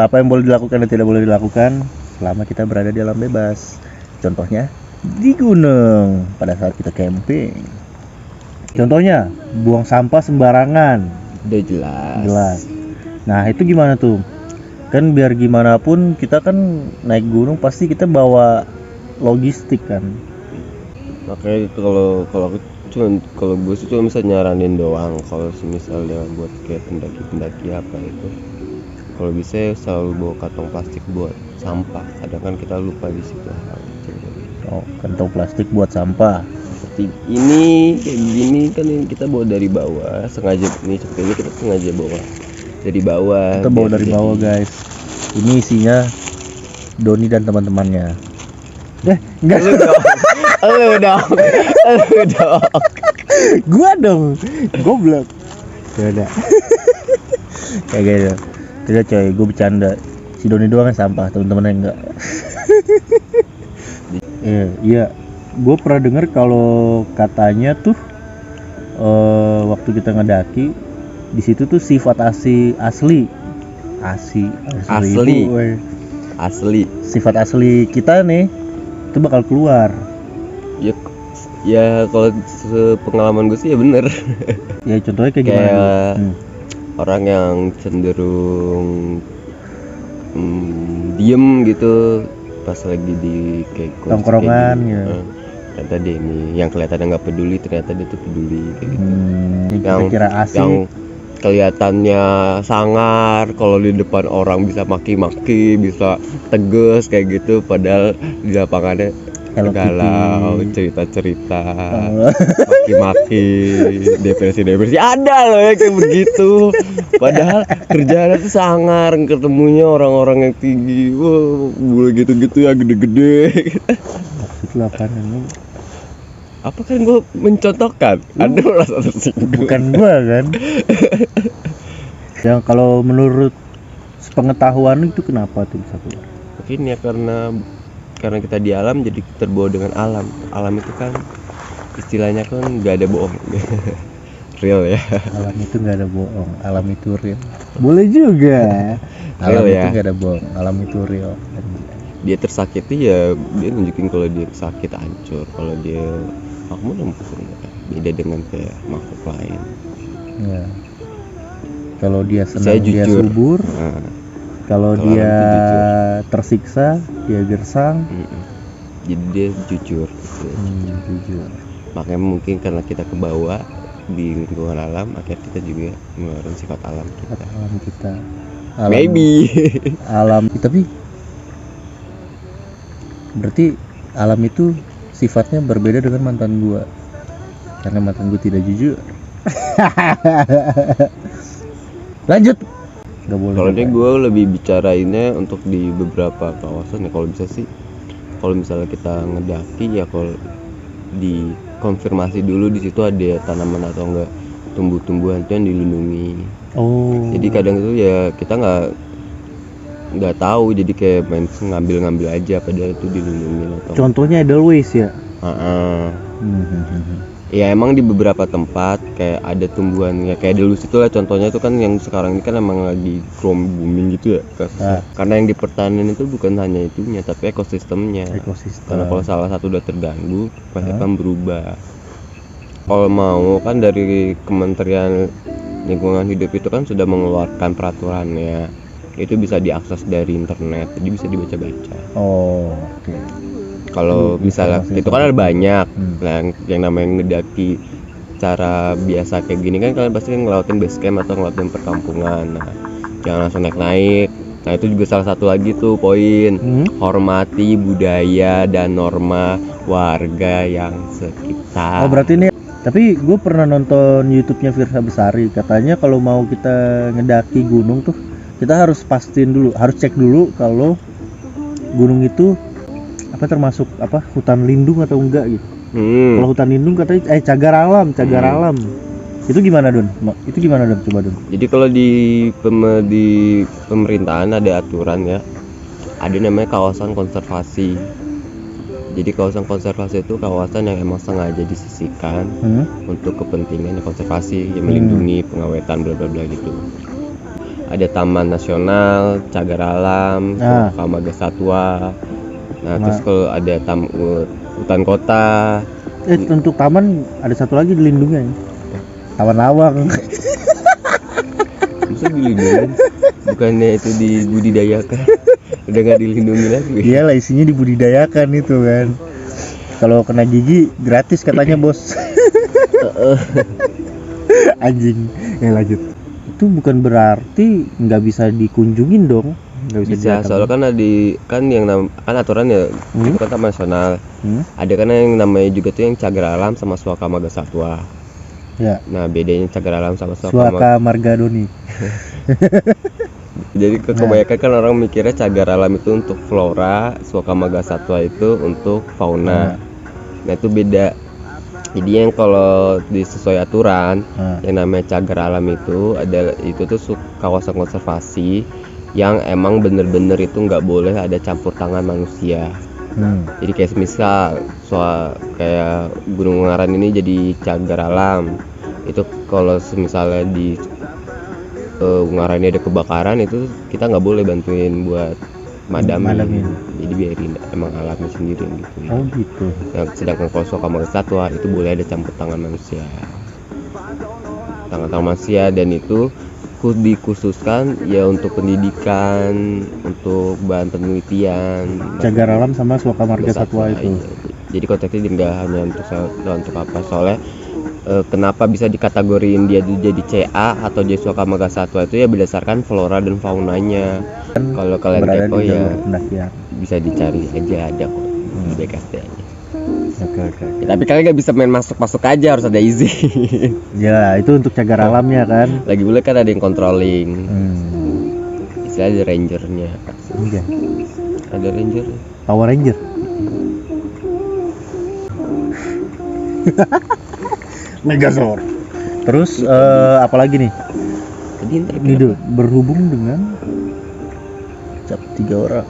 apa yang boleh dilakukan dan tidak boleh dilakukan selama kita berada di alam bebas. Contohnya di gunung pada saat kita camping. Contohnya buang sampah sembarangan. Udah jelas. Jelas. Nah itu gimana tuh? Kan biar gimana pun kita kan naik gunung pasti kita bawa logistik kan. Makanya kalau gue sih cuma bisa nyaranin doang kalau misalnya buat kayak pendaki apa itu. Kalau bisa ya selalu bawa kantong plastik buat sampah. Kadang kan kita lupa di situ hal itu. Oh, kantong plastik buat sampah. Seperti ini kayak gini kan yang kita bawa dari bawah, sengaja ini seperti ini kita sengaja bawa dari bawah. Kita bawa dari bawah guys. Ini isinya Doni dan teman-temannya. Enggak. Lu dong. Gua dong. Goblok. Ya udah. Kayak gitu. Tidak coy, gue bercanda. Si Doni doang yang sampah, teman-temannya enggak. Iya. Gue pernah dengar kalau katanya tuh waktu kita ngedaki di situ tuh sifat asli sifat asli kita nih itu bakal keluar. Ya kalau pengalaman gue sih ya bener. Ya contohnya kayak gimana? Orang yang cenderung diem gitu pas lagi di kayak tongkrongan ya. Ternyata dia ini yang kelihatan nggak peduli ternyata dia tuh peduli kayak gitu. Yang kira asik. Yang kelihatannya sangar kalau di depan orang bisa maki-maki, bisa tegas kayak gitu, padahal di lapangannya galau, cerita-cerita, maki-maki, depresi ada loh ya kayak begitu. Padahal kerjaannya tuh sangar, ketemunya orang-orang yang tinggi, wah boleh gitu-gitu ya gede-gede. Maksudnya apa nih? Apa kan gue mencontohkan? Ada rasa tersinggung. Bukan gue kan. Yang kalau menurut pengetahuan itu kenapa tuh bisa keluar? Mungkin ya karena kita di alam jadi terbawa dengan alam. Alam itu kan istilahnya kan nggak ada bohong. Real ya. Alam itu nggak ada bohong. Alam itu real. Boleh juga. Alam itu nggak ada bohong. Alam itu real. Dia tersakiti ya dia nunjukin kalau dia sakit hancur. Kalau dia makmur beda dengan kayak makhluk lain. Ya. Kalau dia senang dia subur. Kalau dia tersiksa dia gersang. Jadi dia jujur. Jujur. Makanya mungkin karena kita ke bawah di lingkungan alam, akhirnya kita juga mengeluarkan sifat alam kita. Alam, maybe. Alam tapi berarti alam itu sifatnya berbeda dengan mantan gua. Karena mantan gua tidak jujur. Lanjut. Gak boleh. Kalau ini gue lebih bicarainnya untuk di beberapa kawasan ya. Kalau bisa sih, kalau misalnya kita ngedaki ya kalau dikonfirmasi dulu di situ ada tanaman atau enggak tumbuh-tumbuhan itu yang dilindungi. Jadi kadang itu ya kita nggak tahu, jadi kayak main ngambil aja padahal itu dilindungi. Contohnya Edelweiss ya. Ya emang di beberapa tempat kayak ada tumbuhan ya kayak Edelweiss itu lah contohnya itu kan yang sekarang ini kan emang lagi booming gitu ya. Karena yang dipertahankan itu bukan hanya itunya tapi ekosistemnya. Karena kalau salah satu udah terganggu pasti akan berubah. Kalau mau kan dari Kementerian Lingkungan Hidup itu kan sudah mengeluarkan peraturannya, itu bisa diakses dari internet jadi bisa dibaca-baca. Oke. Kalau misalnya itu kan ada banyak yang namanya ngedaki cara biasa kayak gini kan kalian pasti ngelewatin base camp atau ngelewatin perkampungan. Nah, jangan langsung naik. Nah itu juga salah satu lagi tuh poin. Hormati budaya dan norma warga yang sekitar. Oh berarti ini. Tapi gue pernah nonton YouTube-nya Firsa Besari. Katanya kalau mau kita ngedaki gunung tuh kita harus pastiin dulu, harus cek dulu kalau gunung itu termasuk hutan lindung atau enggak gitu. Kalau hutan lindung katanya cagar alam. Itu gimana Don? Coba Don. Jadi kalau di pemerintahan ada aturan ya. Ada namanya kawasan konservasi. Jadi kawasan konservasi itu kawasan yang emang sengaja disisihkan untuk kepentingan konservasi, yang melindungi pengawetan bla bla bla gitu. ada taman nasional, cagar alam, Suaka Marga Satwa. Nah, terus kalau ada hutan kota. Untuk taman ada satu lagi dilindungi. Taman Lawang. Bisa dilindungi. Bukannya itu dibudidayakan. Udah nggak dilindungi lagi. Iyalah, isinya dibudidayakan itu kan. Kalau kena gigi gratis katanya bos. Anjing. Lanjut. Itu bukan berarti nggak bisa dikunjungin dong. Nggak bisa soalnya kan kan yang kan aturannya itu kan taman nasional. Ada kan yang namanya juga tuh yang cagar alam sama Suaka Marga Satwa. Ya. Nah, bedanya cagar alam sama Suaka Marga Doni. Jadi kebanyakan kan orang mikirnya cagar alam itu untuk flora, Suaka Marga Satwa itu untuk fauna. Nah, itu beda. Jadi yang kalau sesuai aturan, yang namanya cagar alam itu tuh kawasan konservasi yang emang bener-bener itu nggak boleh ada campur tangan manusia. Jadi kayak misal kayak Gunung Ungaran ini jadi cagar alam. Itu kalau misalnya di Ungaran ini ada kebakaran, itu kita nggak boleh bantuin buat madamin. Jadi biarin emang alamnya sendiri gitu. Oh gitu. Nah, sedangkan kalau Suaka Marga Satwa itu boleh ada campur tangan manusia. Tangan manusia, dan itu dikhususkan ya untuk pendidikan, untuk bahan penelitian. Cagar alam sama Suaka Marga Satwa itu. Iya. Jadi konteksnya nggak hanya untuk apa, soalnya kenapa bisa dikategoriin dia jadi CA atau jadi Suaka Marga Satwa itu ya berdasarkan flora dan faunanya. Kalau kalian kepo ya bisa dicari aja, ada kok di BKT-nya. Oke. Ya, tapi kalian nggak bisa main masuk aja, harus ada izin. Ya itu untuk cagar alamnya kan. Lagi boleh kan ada yang controlling. Istilahnya ada rangernya. Iya. Ada ranger. Power Ranger. Megazord. Terus apalagi nih? Ini berhubung dengan cap 3 orang.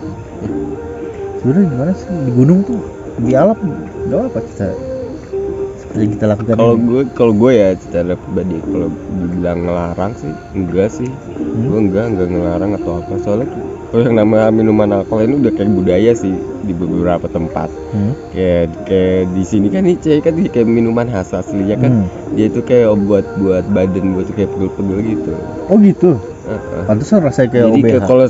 Sebenarnya gimana sih di gunung tuh, di alam nggak apa kita seperti kita lakukan? Kalau gue ya secara pribadi, kalau dibilang ngelarang sih enggak sih. Gue enggak ngelarang atau apa, soalnya kalau yang namanya minuman alkohol ini udah kayak budaya sih di beberapa tempat. Kayak di sini kan ini kan kayak minuman khas aslinya kan. Dia itu kayak buat badan, buat kayak pegel-pegel gitu. Oh gitu. Pantesan rasanya kayak jadi OBH. Kalau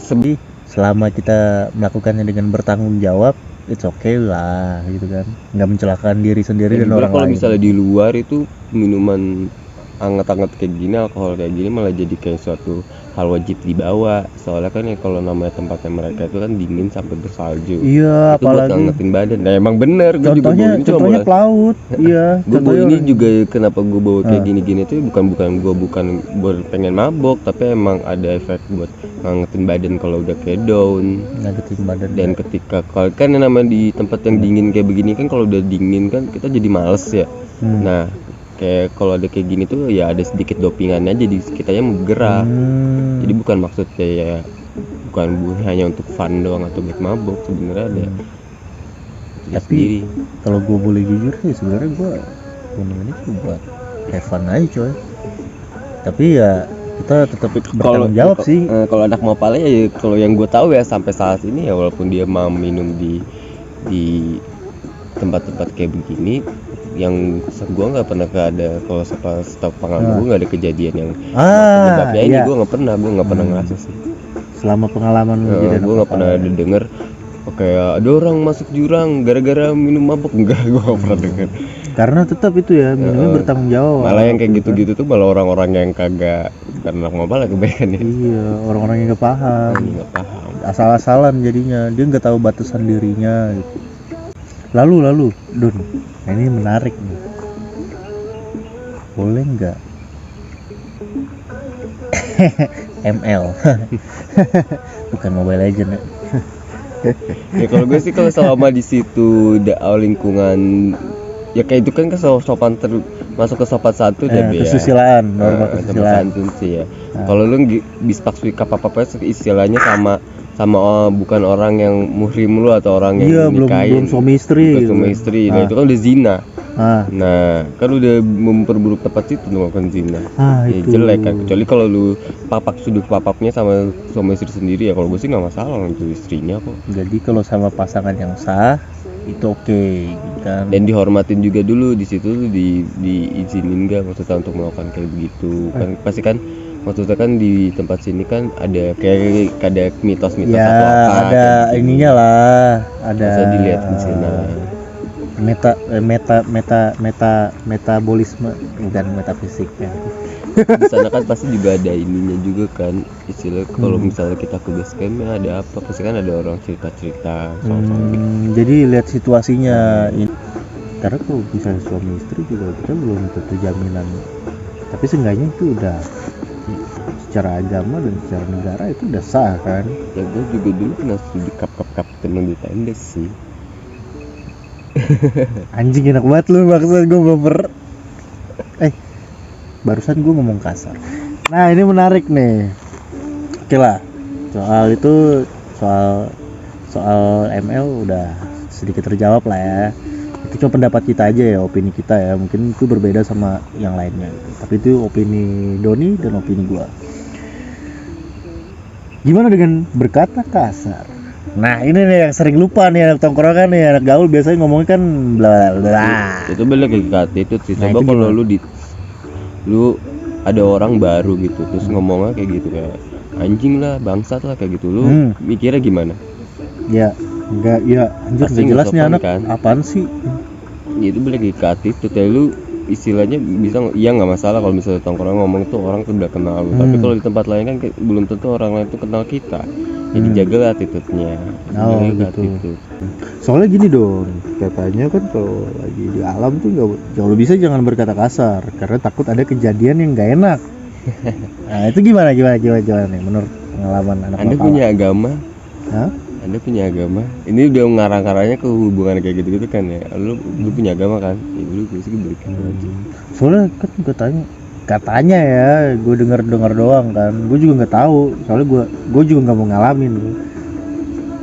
selama kita melakukannya dengan bertanggung jawab, it's okay lah gitu kan, nggak mencelakakan diri sendiri dan orang lain. Kalau misalnya di luar itu minuman hangat-hangat kayak gini, alkohol kayak gini malah jadi kayak suatu hal wajib dibawa, soalnya kan ya kalau namanya tempatnya mereka itu kan dingin sampai bersalju. Iya, itu apalagi buat ngangetin badan. Nah emang bener, gue juga bawa ini contohnya pelaut. Iya, gue bawa ini juga, kenapa gue bawa kayak gini-gini tuh bukan buat pengen mabok, tapi emang ada efek buat ngangetin badan kalau udah kayak down. Ngangetin badan. Dan ketika kalau kan yang namanya di tempat yang dingin kayak begini kan, kalau udah dingin kan kita jadi males ya. Nah kayak kalau ada kayak gini tuh ya ada sedikit dopingannya, jadi kitanya bergerak. Jadi bukan maksudnya ya bukan hanya untuk fun doang atau buat mabok, sebenarnya ada. Tapi kalau gue boleh jujur sih, sebenarnya gue ini buat have fun aja coy. Tapi ya kita tetap bertanggung jawab sih. Kalau anak Mapala ya kalau yang gue tahu ya sampai saat ini ya, walaupun dia mau minum di tempat-tempat kayak begini, yang gue nggak pernah ada, kalau setahu pengalaman gue nggak ada kejadian yang penyebabnya ini. Gue nggak pernah ngerasa sih selama pengalaman gue nggak pernah ada denger kayak ada orang masuk jurang gara-gara minum mabuk. Enggak, gue nggak pernah denger. Karena tetap itu ya minumnya bertanggung jawab. Malah yang kayak gitu-gitu tuh malah orang-orang yang kagak karena ngobrol kebanyakan ya. Iya, orang-orang yang nggak paham. Asal-asalan jadinya, dia nggak tahu batasan dirinya gitu. Lalu Dun, nah ini menarik nih, boleh nggak ML bukan Mobile Legend ya. Ya kalau gue sih kalau selama di situ lingkungan ya kayak itu kan sopan masuk ke sopan satu dan kesusilaan, norma kesusilaan sih ya. Kalau lu bisa apa-apa istilahnya sama bukan orang yang muhrim lu atau orang yang belum suami istri gitu. Nah itu kan udah zina. Nah, kan udah memperburuk tempat situ melakukan zina. Ya Itu jelek kan. Kecuali kalau lu papak sudut papapnya sama suami istri sendiri ya. Kalau gue sih nggak masalah itu istrinya kok. jadi kalau sama pasangan yang sah itu oke gitu kan. Dan dihormatin juga dulu di situ diizinin nggak maksudnya untuk melakukan kayak begitu. Kan pasti kan maksudnya kan di tempat sini kan ada kayak ada mitos-mitos Ya atau apa. ada kayak gitu. ininya lah, ada Masa dilihat di sana. metabolisme bukan metafisik ya. Di sana kan pasti juga ada ininya juga kan istilah kalau misalnya kita ke base camp ada apa pasti kan ada orang cerita-cerita soal gitu. Jadi lihat situasinya karena kalau misalnya suami istri juga kita belum tentu jaminan, tapi seenggaknya itu udah secara agama dan secara negara itu udah sah kan. Ya gue juga dulu pernah studi kap temen di tendes sih. Anjing enak banget lu, maksud gue baper. Barusan gue ngomong kasar. Nah ini menarik nih. Oke lah, soal itu soal ML udah sedikit terjawab lah ya. Itu cuma pendapat kita aja ya, opini kita ya. Mungkin itu berbeda sama yang lainnya. Tapi itu opini Doni dan opini gue. Gimana dengan berkata kasar? Nah ini nih yang sering lupa nih anak tongkrongan nih, anak gaul biasanya ngomongnya kan bla bla. Itu balik ke kata itu sih. Nah, Coba itu kalau gimana? lu ada orang baru gitu terus ngomongnya kayak gitu kayak anjing lah bangsat lah kayak gitu lu mikirnya gimana? Ya enggak, ya anjir Pasti nggak jelas nggak nih sopan, anak kan? apaan sih? Ya, itu balik ke attitude ya lu istilahnya bisa iya nggak masalah kalau misalnya tongkrongan ngomong tuh orang tuh udah kenal lu. Tapi kalau di tempat lain kan belum tentu orang lain tuh kenal kita. Jadi jaga attitude-nya. Oh, Jaga gitu. attitude. Soalnya gini dong, katanya kan kalau lagi di alam tuh nggak, kalau bisa jangan berkata kasar karena takut ada kejadian yang nggak enak. Nah itu gimana nih menurut pengalaman anak Anda lokal? punya agama? Hah? Anda punya agama? Ini udah ngarang-ngarangnya ke hubungan kayak gitu-gitu kan ya. Lu punya agama kan? Ya lu sih berikan aja. Soalnya kan katanya ya, gue dengar doang kan, gue juga nggak tahu, soalnya gue juga nggak mau ngalamin.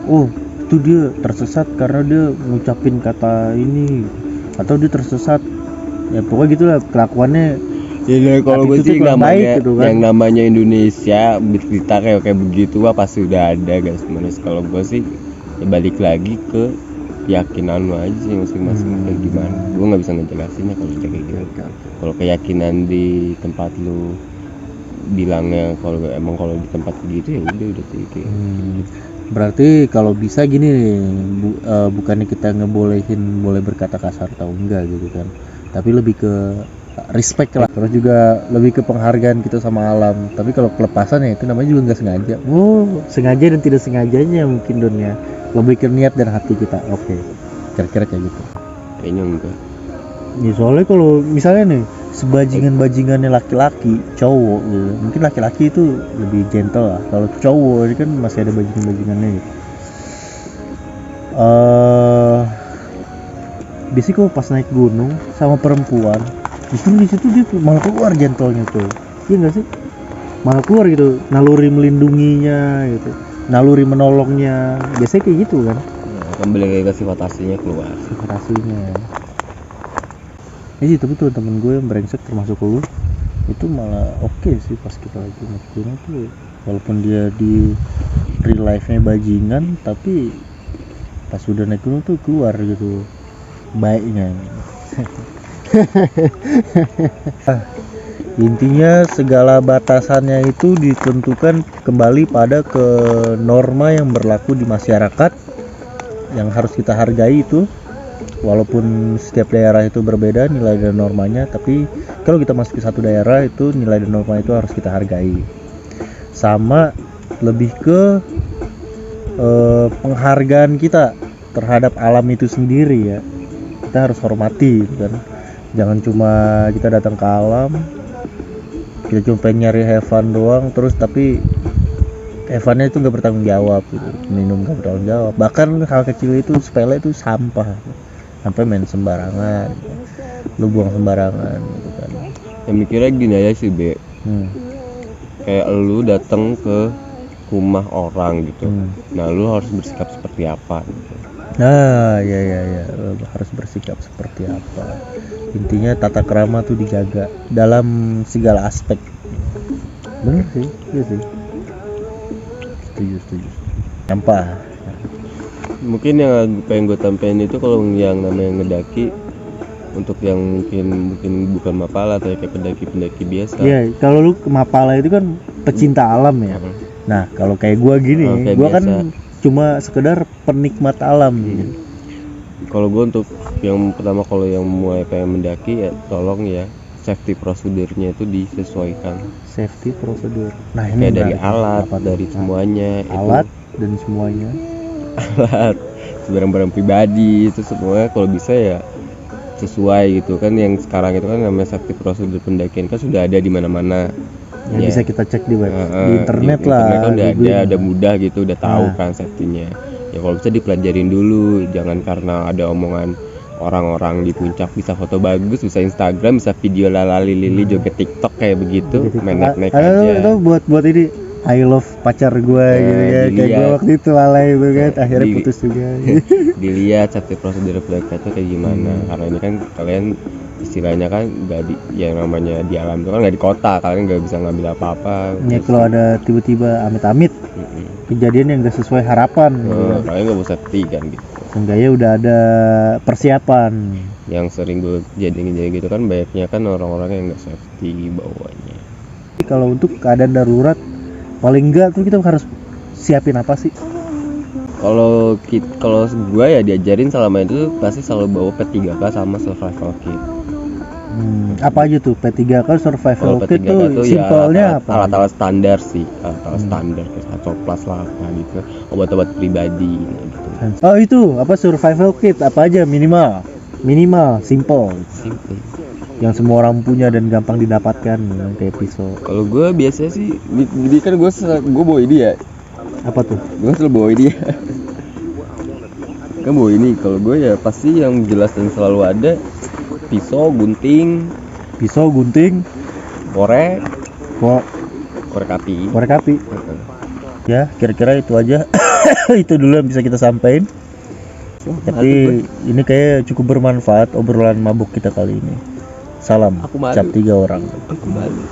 Oh itu dia tersesat karena dia ngucapin kata ini, atau dia tersesat ya pokoknya gitulah kelakuannya. Ya kalau gue sih kurang baik namanya gitu kan. yang namanya Indonesia bercerita kayak begitu wah pasti udah ada guys. Sebenarnya kalau gue sih ya balik lagi ke keyakinan lu aja sih masing-masing kayak gimana. Gue nggak bisa ngejelasinnya kalau kayak gitu. Kalau keyakinan di tempat lu bilangnya kalau di tempat begitu ya udah kayak. Berarti kalau bisa gini nih, bukannya kita ngebolehin boleh berkata kasar atau enggak gitu kan, tapi lebih ke respect lah, terus juga lebih ke penghargaan kita sama alam. Tapi kalau kelepasan ya itu namanya juga nggak sengaja. Sengaja dan tidak sengajanya mungkin dunia, lebih ke niat dan hati kita. Oke, kira-kira kayak gitu. Kayaknya enggak. Ya soalnya kalau misalnya nih sebajingannya laki-laki cowok gitu, mungkin laki-laki itu lebih gentle lah. Kalau cowok ini kan masih ada bajingannya gitu. Biasanya kalau pas naik gunung sama perempuan justru di situ dia malah keluar gentlenya tuh, iya nggak sih? Malah keluar gitu, naluri melindunginya gitu, naluri menolongnya, biasanya kayak gitu kan. Ya, kembali lagi ke sifat aslinya keluar. Sifat aslinya. Sih tapi tuh temen gue yang brengsek termasuk lu itu malah oke sih pas kita lagi naik gunung tuh, walaupun dia di real life nya bajingan tapi pas udah naik gunung tuh keluar gitu baiknya. Intinya segala batasannya itu ditentukan kembali pada ke norma yang berlaku di masyarakat yang harus kita hargai itu. Walaupun setiap daerah itu berbeda nilai dan normanya, tapi kalau kita masuk ke satu daerah itu nilai dan norma itu harus kita hargai. Sama lebih ke penghargaan kita terhadap alam itu sendiri ya. Kita harus hormati gitu kan. Jangan cuma kita datang ke alam, kita cuma pengen nyari have fun doang, terus tapi have fun-nya itu nggak bertanggung jawab gitu. Minum nggak bertanggung jawab. Bahkan hal kecil itu sepele itu sampah. Sampai main sembarangan, lu buang sembarangan gitu kan. Ya mikirnya gini aja sih Be, kayak lu datang ke rumah orang gitu, nah lu harus bersikap seperti apa gitu. Nah, ya, harus bersikap seperti apa. Intinya tata krama tuh dijaga dalam segala aspek. Bener sih, iya sih. Setuju. Sampah. Mungkin yang pengen gue tambahin itu kalau yang namanya ngedaki, untuk yang mungkin bukan mapala atau kayak pendaki biasa. Iya, kalau lu ke Mapala itu kan pecinta alam ya. Nah, kalau kayak gua gini, Kayak gua biasa. kan cuma sekedar penikmat alam gitu. Kalau gue untuk yang pertama, kalau yang mulai pengen mendaki ya tolong ya safety prosedurnya itu disesuaikan. Safety prosedur. Nah, ini Kayak dari menarik. alat, Apa tuh? dari semuanya Alat dan semuanya. alat, barang-barang pribadi itu semuanya kalau bisa ya sesuai gitu kan. Yang sekarang itu kan namanya safety prosedur pendakian kan sudah ada di mana-mana. Yang Ya. bisa kita cek di web, di internet di lah. internet kan udah googling ada lah. mudah gitu, udah tahu Nah. kan safety-nya. Ya kalau bisa dipelajarin dulu, jangan karena ada omongan orang-orang di puncak bisa foto bagus, bisa Instagram, bisa video lalali joget TikTok kayak begitu, Jadi, main naik ada aja. tuh buat ini I love pacar gue gitu ya, kayak gue dilihat. waktu itu alay itu kan, akhirnya Di- putus juga. Dilihat safety prosedur pendakian itu kayak gimana, karena ini kan kalian istilahnya kan nggak di, yang namanya di alam itu kan nggak di kota, kalian nggak bisa ngambil apa-apa. Ya kalau ada tiba-tiba amit-amit kejadian yang gak sesuai harapan gitu kan. Kalian nggak bisa safety kan gitu. Seenggaknya udah ada persiapan. Yang sering gue jadiin gitu kan banyaknya kan orang-orang yang nggak safety bawahnya. Kalau untuk keadaan darurat paling enggak tuh kita harus siapin apa sih? Kalau gue ya diajarin selama itu pasti selalu bawa P3K sama survival kit. Apa aja tuh P3K survival Kalau kit P3K tuh ya simpelnya apa? alat-alat standar sih, alat-alat standar kayak Sacoplas lah gitu, obat-obat pribadi gitu. Oh itu apa survival kit apa aja minimal simple Simple. yang semua orang punya dan gampang didapatkan kayak pisau. Kalau gue biasa sih, jadi kan gue bawa ini ya. Apa tuh? Gue selalu bawa ini ya. Kan bawa ini. Kalau gue ya pasti yang jelas dan selalu ada pisau, gunting, korek api. Ya kira-kira itu aja. Itu dulu yang bisa kita sampaikan. Tapi ini kayak cukup bermanfaat obrolan mabuk kita kali ini. Salam Aku malu. cap 3 orang. Aku malu.